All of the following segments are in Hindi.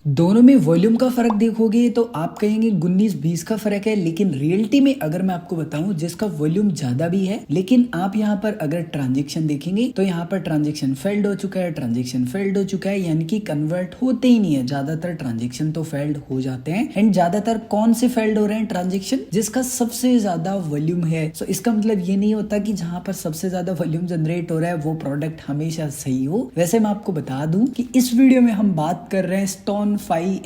दोनों में वॉल्यूम का फर्क देखोगे तो आप कहेंगे 19-20 का फर्क है, लेकिन रियलिटी में अगर मैं आपको बताऊं जिसका वॉल्यूम ज्यादा भी है, लेकिन आप यहाँ पर अगर ट्रांजेक्शन देखेंगे तो यहाँ पर ट्रांजेक्शन फेल्ड हो चुका है, ट्रांजेक्शन फेल्ड हो चुका है, यानी कि कन्वर्ट होते ही नहीं है। ज्यादातर ट्रांजेक्शन तो फेल्ड हो जाते हैं। एंड ज्यादातर कौन से फेल्ड हो रहे हैं? ट्रांजेक्शन जिसका सबसे ज्यादा वॉल्यूम है। सो इसका मतलब ये नहीं होता कि जहां पर सबसे ज्यादा वॉल्यूम जनरेट हो रहा है वो प्रोडक्ट हमेशा सही हो। वैसे मैं आपको बता दूं कि इस वीडियो में हम बात कर रहे हैं स्टोनफाई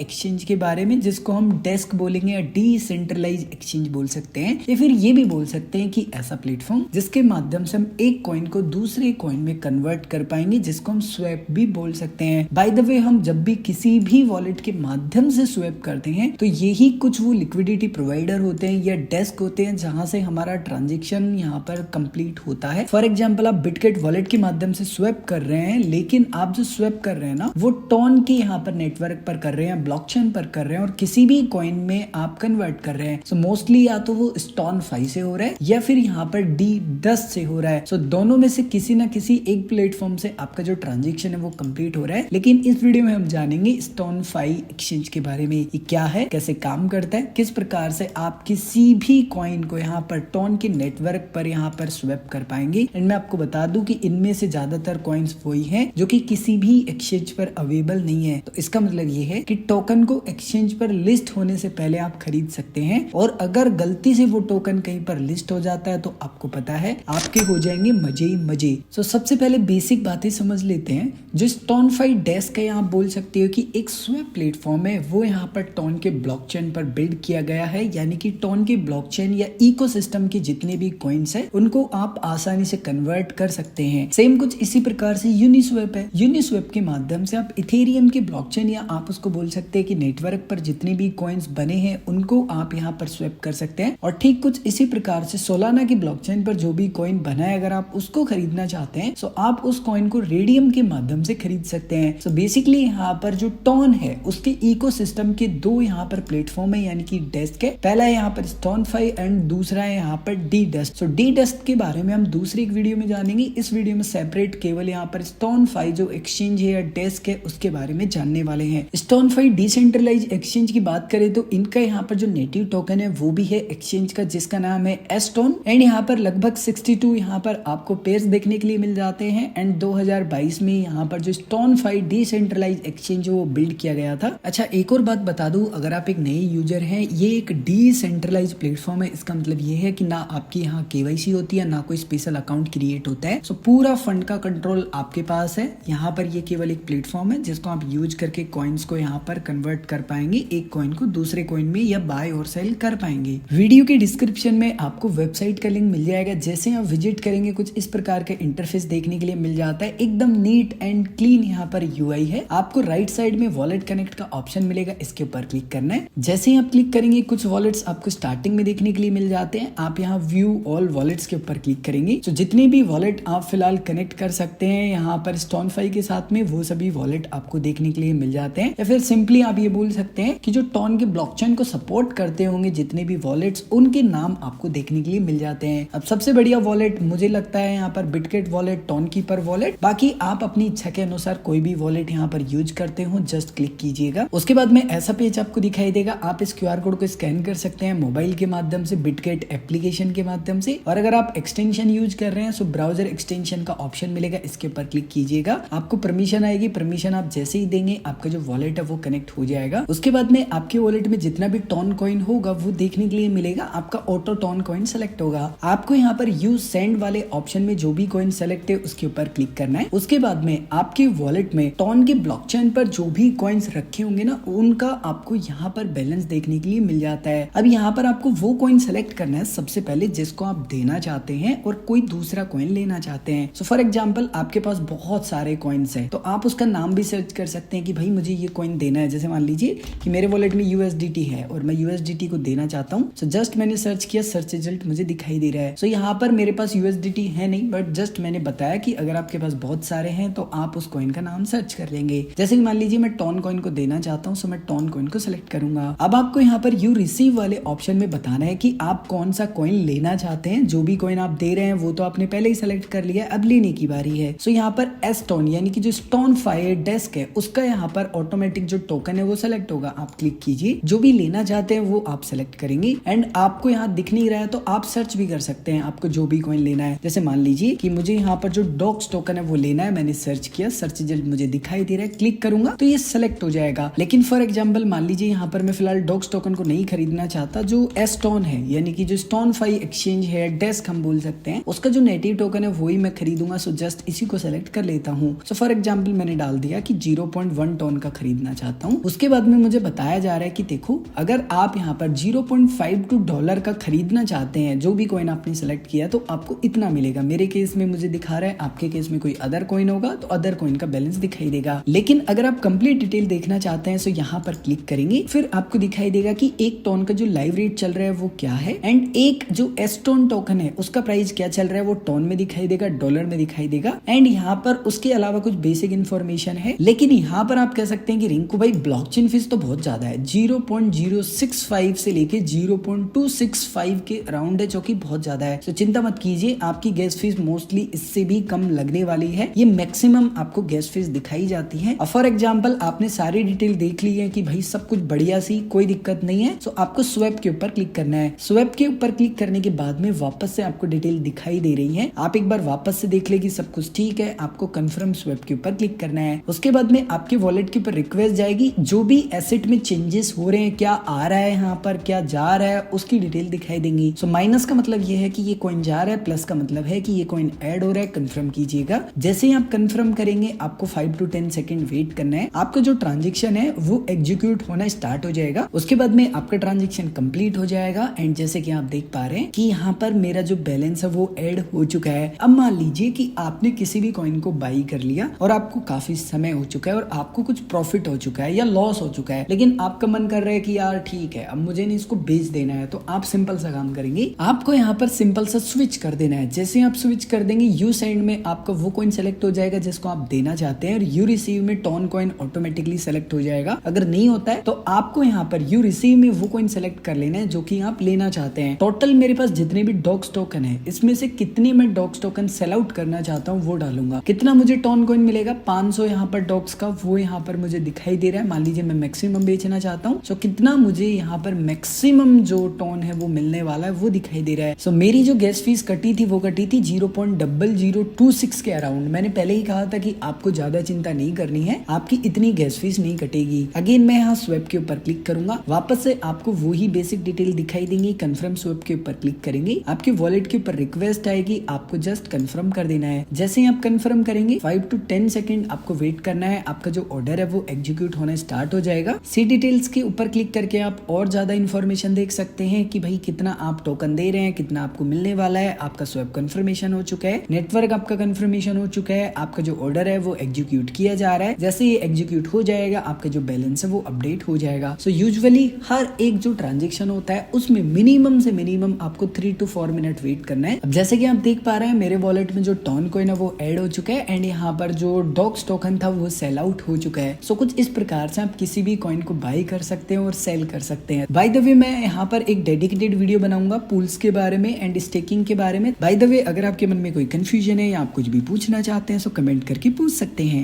एक्सचेंज के बारे में, जिसको हम डेस्क बोलेंगे या डिसेंट्रलाइज एक्सचेंज बोल सकते हैं, या फिर ये भी बोल सकते हैं कि ऐसा प्लेटफॉर्म जिसके माध्यम से हम एक कॉइन को दूसरे कॉइन में कन्वर्ट कर पाएंगे, जिसको हम स्वैप भी बोल सकते हैं। बाय द वे, हम जब भी किसी भी वॉलेट के माध्यम से स्वैप करते हैं तो यही कुछ वो लिक्विडिटी प्रोवाइडर होते हैं या डेस्क होते हैं जहां से हमारा ट्रांजेक्शन यहाँ पर कंप्लीट होता है। फॉर एग्जाम्पल, आप बिटगेट वॉलेट के माध्यम से स्वैप कर रहे हैं, लेकिन आप जो स्वैप कर रहे हैं ना वो टॉन के यहाँ पर नेटवर्क पर कर रहे हैं, ब्लॉकचेन पर कर रहे हैं, और किसी भी कॉइन में आप कन्वर्ट कर रहे हैं। सो मोस्टली या तो वो स्टोनफाई से हो रहा है या फिर यहाँ पर D-Dust से हो रहा है। सो दोनों में से किसी ना किसी एक प्लेटफॉर्म से आपका जो ट्रांजेक्शन है वो कंप्लीट हो रहा है। लेकिन इस वीडियो में हम जानेंगे स्टोनफाई एक्सचेंज के बारे में। ये क्या है, कैसे काम करता है, किस प्रकार से आप किसी भी कॉइन को यहाँ पर टॉन के नेटवर्क पर यहाँ पर स्वैप कर पाएंगे। एंड मैं आपको बता दूं कि इनमें से ज्यादातर कॉइन्स वही हैं जो कि किसी भी एक्सचेंज पर अवेलेबल नहीं है। तो इसका मतलब ये है कि टोकन को एक्सचेंज पर लिस्ट होने से पहले आप खरीद सकते हैं, और अगर गलती से वो टोकन कहीं पर लिस्ट हो जाता है तो आपको पता है आपके हो जाएंगे मजे ही मजे। सो सबसे पहले बेसिक बातें समझ लेते हैं। जो स्टोनफाई डेस्क है, आप बोल सकते हो कि एक स्वैप प्लेटफॉर्म है, वो यहाँ पर टॉन के ब्लॉकचेन पर बिल्ड किया गया है। यानी कि टॉन के ब्लॉकचेन या इकोसिस्टम के जितने भी कॉइन्स है उनको आप आसानी से कन्वर्ट कर सकते हैं। सेम कुछ इसी प्रकार से यूनिस्वैप है। यूनिस्वैप के माध्यम से आप इथेरियम के ब्लॉकचेन या आप उसको बोल सकते हैं कि नेटवर्क पर जितने भी कॉइन्स बने हैं उनको आप यहाँ पर स्वैप कर सकते हैं। और ठीक कुछ इसी प्रकार से सोलाना की ब्लॉकचेन पर जो भी कॉइन बना है, अगर आप उसको खरीदना चाहते हैं तो आप उस कॉइन को रेडियम के माध्यम से खरीद सकते हैं। सो बेसिकली यहाँ पर जो टॉन है उसके इकोसिस्टम के दो यहाँ पर प्लेटफॉर्म है, यानी कि डेस्क है। पहला है यहाँ पर स्टोनफाई एंड दूसरा है यहाँ पर D-Dust। सो D-Dust के बारे में हम दूसरी एक वीडियो में जानेंगे। इस वीडियो में सेपरेट केवल यहाँ पर स्टोनफाई जो एक्सचेंज है या डेस्क है उसके बारे में जानने वाले हैं। स्टोनफाई डिसेंट्रलाइज एक्सचेंज की बात करें तो इनका यहाँ पर जो नेटिव टोकन है वो भी है एक्सचेंज का, जिसका नाम है एस्टोन। एंड यहाँ पर लगभग 62 यहाँ पर आपको पेयर्स देखने के लिए मिल जाते हैं। एंड 2022 में यहाँ पर जो स्टोनफाई डिसेंट्रलाइज एक्सचेंज वो बिल्ड किया गया था। अच्छा, एक और बात बता दूं, अगर आप एक नए यूजर हैं, ये एक डिसेंट्रलाइज प्लेटफॉर्म है। इसका मतलब ये है कि ना आपकी यहाँ KYC होती है, ना कोई स्पेशल अकाउंट क्रिएट होता है। सो पूरा फंड का कंट्रोल आपके पास है। यहाँ पर ये केवल एक प्लेटफॉर्म है जिसको आप यूज करके कॉइन्स को यहाँ पर कन्वर्ट कर पाएंगे, एक कॉइन को दूसरे कॉइन में, या बाय और सेल कर पाएंगे। वीडियो के डिस्क्रिप्शन में आपको वेबसाइट का लिंक मिल जाएगा। जैसे आप विजिट करेंगे कुछ इस प्रकार का इंटरफेस देखने के लिए मिल जाता है। एकदम नीट एंड क्लीन यहाँ पर UI है। आपको राइट साइड में वॉलेट कनेक्ट का ऑप्शन मिलेगा, इसके ऊपर क्लिक करना है। जैसे ही आप क्लिक करेंगे कुछ वॉलेट्स आपको स्टार्टिंग में देखने के लिए मिल जाते हैं। आप यहाँ व्यू ऑल वॉलेट्स के ऊपर क्लिक करेंगे तो जितने भी वॉलेट आप फिलहाल कनेक्ट कर सकते हैं यहाँ पर स्टोनफाई के साथ में, वो सभी वॉलेट आपको देखने के लिए मिल जाते हैं। या फिर सिंपली आप ये बोल सकते हैं कि जो टॉन के ब्लॉकचेन को सपोर्ट करते होंगे जितने भी वॉलेट्स, उनके नाम आपको देखने के लिए मिल जाते हैं। अब सबसे बढ़िया वॉलेट मुझे लगता है यहाँ पर Bitget wallet, Tonkeeper wallet. बाकी आप अपनी इच्छा के अनुसार कोई भी वॉलेट यहाँ पर यूज करते हो, जस्ट क्लिक कीजिएगा। उसके बाद में ऐसा पेज आपको दिखाई देगा। आप इस QR कोड को स्कैन कर सकते हैं मोबाइल के माध्यम से, बिटगेट एप्लीकेशन के माध्यम से। और अगर आप एक्सटेंशन यूज कर रहे हैं तो ब्राउजर एक्सटेंशन का ऑप्शन मिलेगा, इसके ऊपर क्लिक कीजिएगा। आपको परमिशन आएगी, परमिशन आप जैसे ही देंगे आपका जो वॉलेट है वो कनेक्ट हो जाएगा। उसके बाद में आपके वॉलेट में जितना भी टॉन कॉइन होगा वो देखने के लिए मिलेगा। आपका ऑटो टॉन कॉइन सेलेक्ट होगा। आपको यहाँ पर यूज सेंड वाले ऑप्शन में जो भी कॉइन सेलेक्ट है उसके ऊपर क्लिक करना है। उसके बाद में आपके वॉलेट में टॉन के ब्लॉकचेन पर जो भी कॉइन्स रखे होंगे ना, उनका आपको यहाँ पर बैलेंस देखने के लिए मिल जाता है। अब यहाँ पर आपको वो कॉइन सेलेक्ट करना है सबसे पहले जिसको आप देना चाहते हैं और कोई दूसरा कॉइन लेना चाहते हैं। सो फॉर एग्जाम्पल, आपके पास बहुत सारे कॉइन्स है तो आप उसका नाम भी सर्च कर सकते हैं कि भाई मुझे ये कॉइन देना है। जैसे मान लीजिए कि मेरे वॉलेट में USDT है और मैं USDT को देना चाहता हूँ। सो जस्ट मैंने सर्च किया, सर्च रिजल्ट मुझे दिखाई दे रहा है। सो यहाँ पर मेरे पास USDT है नहीं, बट जस्ट मैंने बताया कि अगर आपके पास बहुत सारे हैं तो आप उस कॉइन का नाम सर्च कर लेंगे। जैसे कि मान लीजिए मैं टॉन कॉइन को देना चाहता हूँ, सो मैं टॉन कॉइन को सिलेक्ट करूंगा। अब आपको यहाँ पर यू रिसीव वाले ऑप्शन में बताना है कि आप कौन सा कॉइन लेना चाहते हैं। जो भी कॉइन आप दे रहे हैं वो तो आपने पहले ही सेलेक्ट कर लिया है, अब लेने की बारी है। सो यहाँ पर एस्टोन यानी कि जो स्टोनफाई डेस्क है उसका यहाँ पर ऑटोमेटिक ऑटोमेटिक जो टोकन है वो सेलेक्ट होगा। आप क्लिक कीजिए, जो भी लेना चाहते हैं वो आप सेलेक्ट करेंगे एंड आपको यहाँ दिख नहीं रहा है तो आप सर्च भी कर सकते हैं आपको जो भी कॉइन लेना है। जैसे मान लीजिए कि मुझे यहाँ पर जो डॉक्स टोकन है वो लेना है, मैंने सर्च किया, सर्च रिजल्ट मुझे दिखाई दे रहा है, क्लिक करूंगा तो ये सेलेक्ट हो जाएगा। लेकिन फॉर एग्जाम्पल मान लीजिए यहाँ पर मैं फिलहाल डॉक्स टोकन को नहीं खरीदना चाहता, जो एस्टोन है यानी कि जो स्टोनफाई एक्सचेंज है, डेस्क हम बोल सकते हैं, उसका जो नेटिव टोकन है वही मैं खरीदूंगा। सो जस्ट इसी को सेलेक्ट कर लेता हूँ। सो फॉर एग्जाम्पल मैंने डाल दिया कि 0.1 टोन का खरीदना चाहता हूँ। उसके बाद में मुझे बताया जा रहा है कि देखो अगर आप यहाँ पर $0.52 का खरीदना चाहते हैं, जो भी कॉइन आपने सेलेक्ट किया तो आपको इतना मिलेगा। मेरे केस में मुझे दिखा रहा है, आपके केस में कोई अदर कॉइन होगा तो अदर कॉइन का बैलेंस दिखाई देगा। लेकिन अगर आप कंप्लीट डिटेल देखना चाहते हैं तो यहाँ पर क्लिक करेंगे, फिर आपको दिखाई देगा कि एक टोन का जो लाइव रेट चल रहा है वो क्या है एंड एक जो एस्टोन टोकन है उसका प्राइस क्या चल रहा है वो टोन में दिखाई देगा, डॉलर में दिखाई देगा एंड यहाँ पर उसके अलावा कुछ बेसिक इन्फॉर्मेशन है। लेकिन यहाँ पर आप कह सकते हैं कि रिंकू भाई ब्लॉकचेन फीस तो बहुत ज्यादा है, 0.065 से लेके 0.265 के अराउंड है, जो कि बहुत ज्यादा है। तो चिंता मत कीजिए, आपकी गैस फीस मोस्टली इससे भी कम लगने वाली है। ये मैक्सिमम आपको गैस फीस दिखाई जाती है। फॉर एग्जाम्पल आपने सारी डिटेल देख ली है कि भाई सब कुछ बढ़िया सी, कोई दिक्कत नहीं है। तो आपको स्वैप के ऊपर क्लिक करना है। स्वैप के ऊपर क्लिक करने के बाद में वापस से आपको डिटेल दिखाई दे रही है। आप एक बार वापस से देख ले कि सब कुछ ठीक है। आपको कंफर्म स्वैप के ऊपर क्लिक करना है। उसके बाद में आपके वॉलेट के ऊपर रिक्वेस्ट जाएगी, जो भी एसेट में चेंजेस हो रहे हैं, क्या आ रहा है यहाँ पर, क्या जा रहा है, उसकी डिटेल दिखाई देंगी। सो माइनस का मतलब ये है कि ये कॉइन जा रहा है, प्लस का मतलब है कि ये कॉइन ऐड हो रहा है। कंफर्म कीजिएगा। जैसे ही आप कंफर्म करेंगे आपको 5 to 10 सेकंड वेट करना है। आपका जो ट्रांजेक्शन है वो एग्जीक्यूट होना स्टार्ट हो जाएगा। उसके बाद में आपका ट्रांजेक्शन कंप्लीट हो जाएगा एंड जैसे कि आप देख पा रहे हैं कि यहाँ पर मेरा जो बैलेंस है वो ऐड हो चुका है। अब मान लीजिए कि आपने किसी भी कॉइन को बाई कर लिया और आपको काफी समय हो चुका है और आपको कुछ प्रॉफिट हो चुका है या लॉस हो चुका है, लेकिन आपका मन कर रहा है कि यार ठीक है अब मुझे नहीं इसको बेच देना है, तो आप सिंपल सा काम करेंगे, आपको यहाँ पर सिंपल सा स्विच कर देना है। जैसे आप स्विच कर देंगे यू सेंड में आपका वो कॉइन सेलेक्ट हो जाएगा जिसको आप देना चाहते हैं और यू रिसीव में टोन कॉइन ऑटोमेटिकली सेलेक्ट हो जाएगा। अगर नहीं होता है तो आपको यहाँ पर यू रिसीव में वो कॉइन सेलेक्ट कर लेना है जो कि आप लेना चाहते हैं। टोटल मेरे पास जितने भी डॉक्स टोकन है इसमें से कितने मैं डॉक्स टोकन सेल आउट करना चाहता हूँ वो डालूंगा। कितना मुझे टोन कॉइन मिलेगा 500 यहाँ पर डॉक्स का, वो यहाँ पर मुझे दिखाई दे रहा है। मान लीजिए मैं मैक्सिमम बेचना चाहता हूँ तो कितना मुझे यहाँ पर मैक्सिमम जो टोन है वो मिलने वाला है वो दिखाई दे रहा है। सो मेरी जो गैस फीस कटी थी वो कटी थी 0.0026 के अराउंड। मैंने पहले ही कहा था कि आपको ज्यादा चिंता नहीं करनी है, आपकी इतनी गैस फीस नहीं कटेगी। अगेन मैं यहाँ स्वैप के ऊपर क्लिक करूंगा, वापस से आपको वही बेसिक डिटेल दिखाई देंगी। कंफर्म स्वैप के ऊपर क्लिक करेंगे, आपके वॉलेट के ऊपर रिक्वेस्ट आएगी, आपको जस्ट कंफर्म कर देना है। जैसे ही आप कंफर्म करेंगे 5 to 10 सेकंड आपको वेट करना है। आपका जो ऑर्डर है वो एग्जीक्यूट होना स्टार्ट हो जाएगा। सी डिटेल्स के ऊपर क्लिक करके आप और ज्यादा इन्फॉर्मेशन देख सकते हैं कि भाई कितना आप टोकन दे रहे हैं, कितना आपको मिलने वाला है। आपका स्वैप कंफर्मेशन हो चुका है, नेटवर्क आपका कंफर्मेशन हो चुका है, आपका जो ऑर्डर है वो एग्जीक्यूट किया जा रहा है। जैसे ये एग्जीक्यूट हो जाएगा आपका जो बैलेंस है वो अपडेट हो जाएगा। सो यूजुअली हर एक जो ट्रांजेक्शन होता है उसमें मिनिमम से मिनिमम आपको 3 to 4 मिनट वेट करना है। अब जैसे कि आप देख पा रहे हैं मेरे वॉलेट में जो टोन कॉइन है वो ऐड हो चुका है एंड यहाँ पर जो डॉक्स टोकन था वो सेल आउट हो चुका है। सो कुछ इस प्रकार से आप किसी भी कॉइन को बाई कर सकते हैं और सेल कर सकते हैं। बाय द वे मैं यहाँ पर एक डेडिकेटेड वीडियो बनाऊंगा पूल्स के बारे में एंड स्टेकिंग के बारे में। बाय द वे अगर आपके मन में कोई कंफ्यूजन है या आप कुछ भी पूछना चाहते हैं तो कमेंट करके पूछ सकते हैं।